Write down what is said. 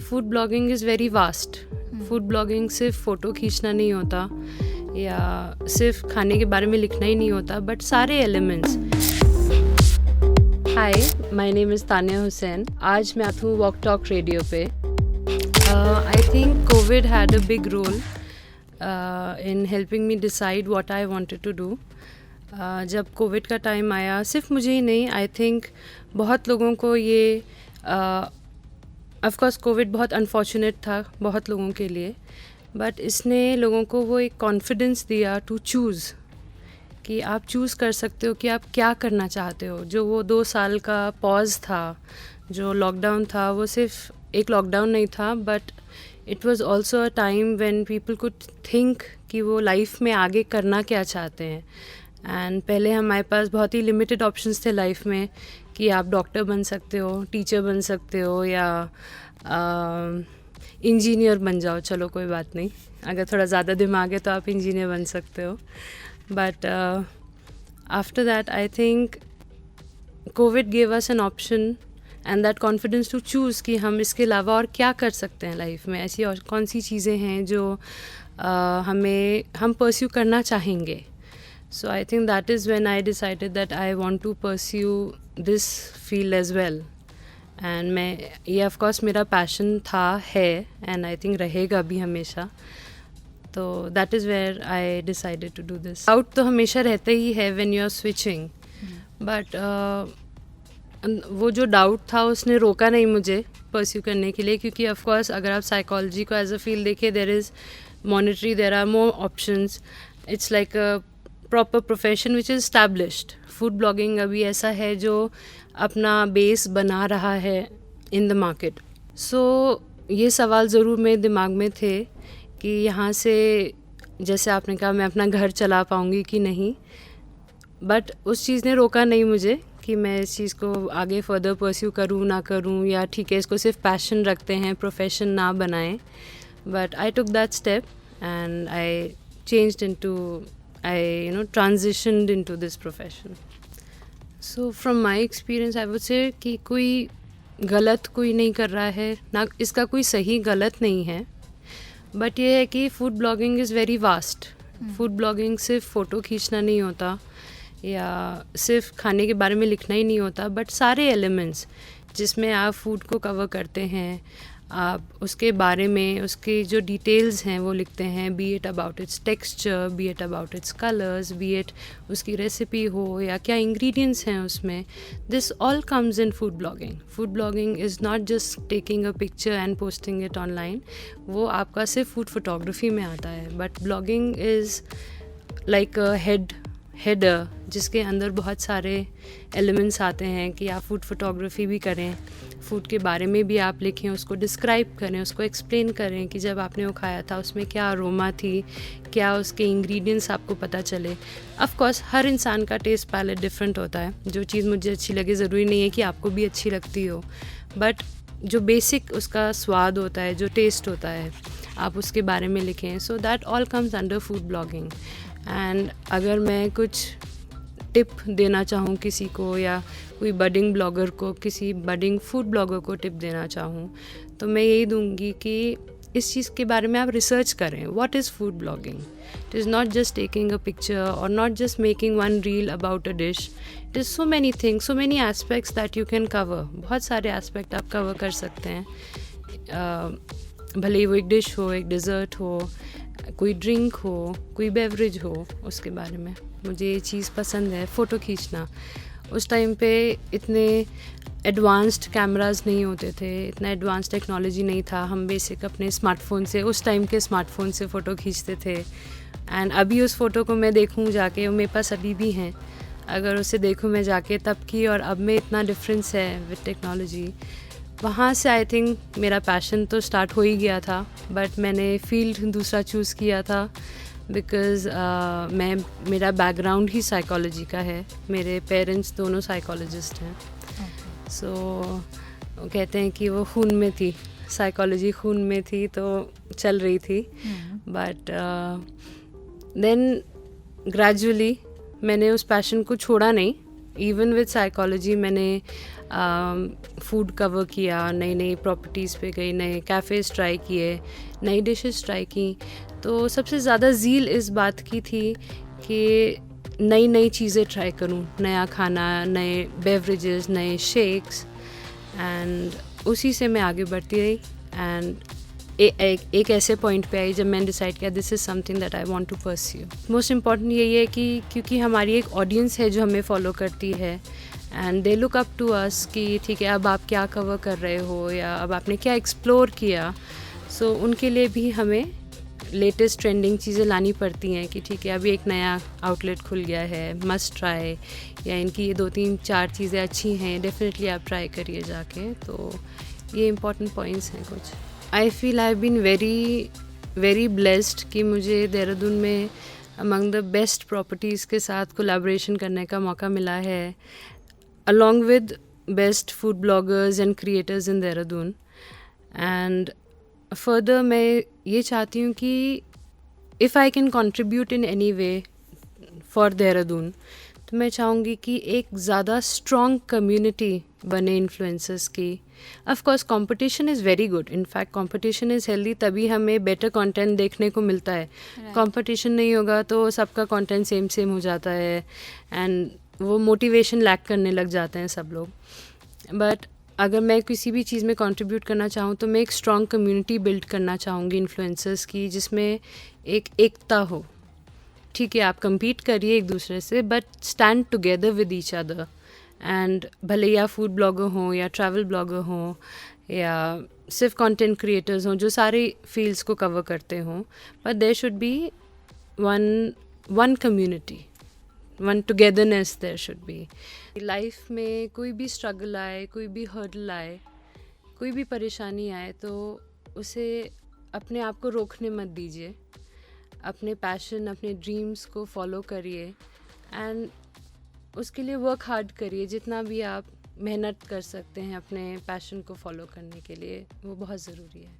Food blogging is very vast. Food blogging सिर्फ photo खींचना नहीं होता या सिर्फ खाने के बारे में लिखना ही नहीं होता, बट सारे elements. Hi, my name is Tania Hussain. आज मैं आप हूँ वॉक टॉक रेडियो पे. I think Covid had a big role in helping me decide what I wanted to do. जब कोविड का टाइम आया, सिर्फ मुझे ही नहीं, आई थिंक बहुत लोगों को ये ऑफकोर्स कोविड बहुत अनफॉर्चुनेट था बहुत लोगों के लिए, बट इसने लोगों को वो एक कॉन्फिडेंस दिया टू चूज़ कि आप चूज़ कर सकते हो कि आप क्या करना चाहते हो. जो वो 2 साल का पॉज था, जो लॉकडाउन था, वो सिर्फ एक लॉकडाउन नहीं था, but it was also a time when people could think कि वो लाइफ में आगे करना क्या चाहते हैं. एंड पहले हमारे पास बहुत ही लिमिटेड ऑप्शंस थे लाइफ में कि आप डॉक्टर बन सकते हो, टीचर बन सकते हो या इंजीनियर बन जाओ. चलो कोई बात नहीं, अगर थोड़ा ज़्यादा दिमाग है तो आप इंजीनियर बन सकते हो. But after that I think covid gave us an option and that confidence to choose कि हम इसके अलावा और क्या कर सकते हैं लाइफ में. ऐसी और कौन सी चीज़ें हैं जो हम परस्यू करना चाहेंगे. So I think that is when I decided that I want to pursue this field as well. And मैं ये ऑफकोर्स मेरा पैशन था, है, एंड आई थिंक रहेगा भी हमेशा. तो that is where I decided to do this. Doubt तो हमेशा रहता ही है when you are switching, but वो जो डाउट था उसने रोका नहीं मुझे परस्यू करने के लिए, क्योंकि ऑफ कोर्स अगर आप साइकोलॉजी को एज अ फील्ड देखें, there is monetary, there are more options. It's like a proper profession which is established. Food blogging अभी ऐसा है जो अपना बेस बना रहा है इन द मार्केट. सो ये सवाल ज़रूर मेरे दिमाग में थे कि यहाँ से, जैसे आपने कहा, मैं अपना घर चला पाऊँगी कि नहीं, बट उस चीज़ ने रोका नहीं मुझे कि मैं इस चीज़ को आगे फर्दर परस्यू करूँ ना करूँ, या ठीक है इसको सिर्फ पैशन रखते हैं, प्रोफेशन ना बनाएं. But I took that step and I changed into, I transitioned into this profession. So from my experience I would say कि कोई गलत कोई नहीं कर रहा है ना, इसका कोई सही गलत नहीं है, बट ये है कि food blogging is very vast. Food blogging सिर्फ फ़ोटो खींचना नहीं होता या सिर्फ खाने के बारे में लिखना ही नहीं होता, बट सारे एलिमेंट्स जिसमें आप फूड को कवर करते हैं, आप उसके बारे में, उसके जो डिटेल्स हैं वो लिखते हैं, B it about it's texture, B it about it's colours, B it उसकी रेसिपी हो या क्या इंग्रेडिएंट्स हैं उसमें. This all comes in food blogging. Food blogging is not just taking a picture and posting it online. वो आपका सिर्फ food photography में आता है, but blogging is like a header जिसके अंदर बहुत सारे एलिमेंट्स आते हैं कि आप फूड फोटोग्राफी भी करें, फूड के बारे में भी आप लिखें, उसको डिस्क्राइब करें, उसको एक्सप्लेन करें कि जब आपने वो खाया था उसमें क्या अरोमा थी, क्या उसके इंग्रेडिएंट्स आपको पता चले. ऑफ कोर्स हर इंसान का टेस्ट पैलेट डिफरेंट होता है. जो चीज़ मुझे अच्छी लगे ज़रूरी नहीं है कि आपको भी अच्छी लगती हो, बट जो बेसिक उसका स्वाद होता है, जो टेस्ट होता है, आप उसके बारे में लिखें. So that all comes under food blogging. And अगर मैं कुछ टिप देना चाहूँ किसी को, या कोई बडिंग ब्लॉगर को, किसी बडिंग फूड ब्लॉगर को टिप देना चाहूँ, तो मैं यही दूंगी कि इस चीज़ के बारे में आप रिसर्च करें. What is food blogging? It is not just taking a picture और not just making one reel about a dish. It is so many things, so many aspects that you can cover. बहुत सारे aspect आप cover कर सकते हैं, भले ही वो एक डिश हो, एक डिज़र्ट हो, कोई ड्रिंक हो, कोई बेवरेज हो, उसके बारे में. मुझे ये चीज़ पसंद है, फ़ोटो खींचना. उस टाइम पे इतने एडवांस्ड कैमरास नहीं होते थे, इतना एडवांस टेक्नोलॉजी नहीं था. हम बेसिक अपने स्मार्टफ़ोन से, उस टाइम के स्मार्टफ़ोन से फ़ोटो खींचते थे. एंड अभी उस फ़ोटो को मैं देखूँ जाके, वो मेरे पास अभी भी हैं, अगर उसे देखूँ मैं जाके तब की और अब में इतना डिफरेंस है विद टेक्नोलॉजी. वहाँ से आई थिंक मेरा पैशन तो स्टार्ट हो ही गया था, बट मैंने फील्ड दूसरा चूज़ किया था बिकॉज़ मेरा बैकग्राउंड ही साइकोलॉजी का है. मेरे पेरेंट्स दोनों साइकोलॉजिस्ट हैं. सो वो कहते हैं कि वो खून में थी, साइकोलॉजी खून में थी, तो चल रही थी. बट देन ग्रेजुअली मैंने उस पैशन को छोड़ा नहीं, इवन विद साइकोलॉजी मैंने फूड कवर किया, नई नई प्रॉपर्टीज़ पे गई, नए कैफ़ेज़ ट्राई किए, नई डिशेस ट्राई की। तो सबसे ज़्यादा ज़ील इस बात की थी कि नई नई चीज़ें ट्राई करूं, नया खाना, नए बेवरेजेस, नए शेक्स, एंड उसी से मैं आगे बढ़ती रही। एंड एक ऐसे पॉइंट पे आई जब मैंने डिसाइड किया this is something that I want to pursue. Most important यही है कि क्योंकि हमारी एक ऑडियंस है जो हमें फॉलो करती है, and they look up to us कि ठीक है अब आप क्या कवर कर रहे हो या अब आपने क्या एक्सप्लोर किया। सो उनके लिए भी हमें लेटेस्ट ट्रेंडिंग चीज़ें लानी पड़ती हैं कि ठीक है अभी एक नया आउटलेट खुल गया है, मस्ट ट्राई, या इनकी ये 2-3-4 चीज़ें अच्छी हैं, डेफिनेटली आप ट्राई करिए जाके। तो ये इंपॉर्टेंट पॉइंट्स हैं कुछ। I feel I have been very very blessed कि मुझे देहरादून में अमंग द बेस्ट प्रॉपर्टीज़ के साथ कोलैबोरेशन करने का मौका मिला है, along with best food bloggers and creators in Dehradun. And further मैं ये चाहती हूँ कि if I can contribute in any way for Dehradun, तो मैं चाहूँगी कि एक ज़्यादा स्ट्रॉन्ग कम्युनिटी बने इन्फ्लुएंसर्स की। Of course competition is very good, in fact competition is healthy, तभी हमें बेटर कंटेंट देखने को मिलता है। कंपटीशन नहीं होगा तो सबका कंटेंट सेम सेम हो जाता है एंड वो मोटिवेशन लैक करने लग जाते हैं सब लोग। बट अगर मैं किसी भी चीज़ में कंट्रीब्यूट करना चाहूँ तो मैं एक स्ट्रॉन्ग कम्युनिटी बिल्ड करना चाहूँगी इन्फ्लुएंसर्स की, जिसमें एक एकता हो। ठीक है आप compete करिए एक दूसरे से, but stand together with each other. And भले या फूड ब्लॉगर हों या ट्रैवल ब्लॉगर हों या सिर्फ कंटेंट क्रिएटर्स हों जो सारी फील्ड्स को कवर करते हों, but there should be one community, one togetherness there should be. Life में कोई भी स्ट्रगल आए, कोई भी हर्डल आए, कोई भी परेशानी आए, तो उसे अपने आप को रोकने मत दीजिए। अपने पैशन, अपने ड्रीम्स को फॉलो करिए एंड उसके लिए वर्क हार्ड करिए। जितना भी आप मेहनत कर सकते हैं अपने पैशन को फॉलो करने के लिए, वो बहुत ज़रूरी है।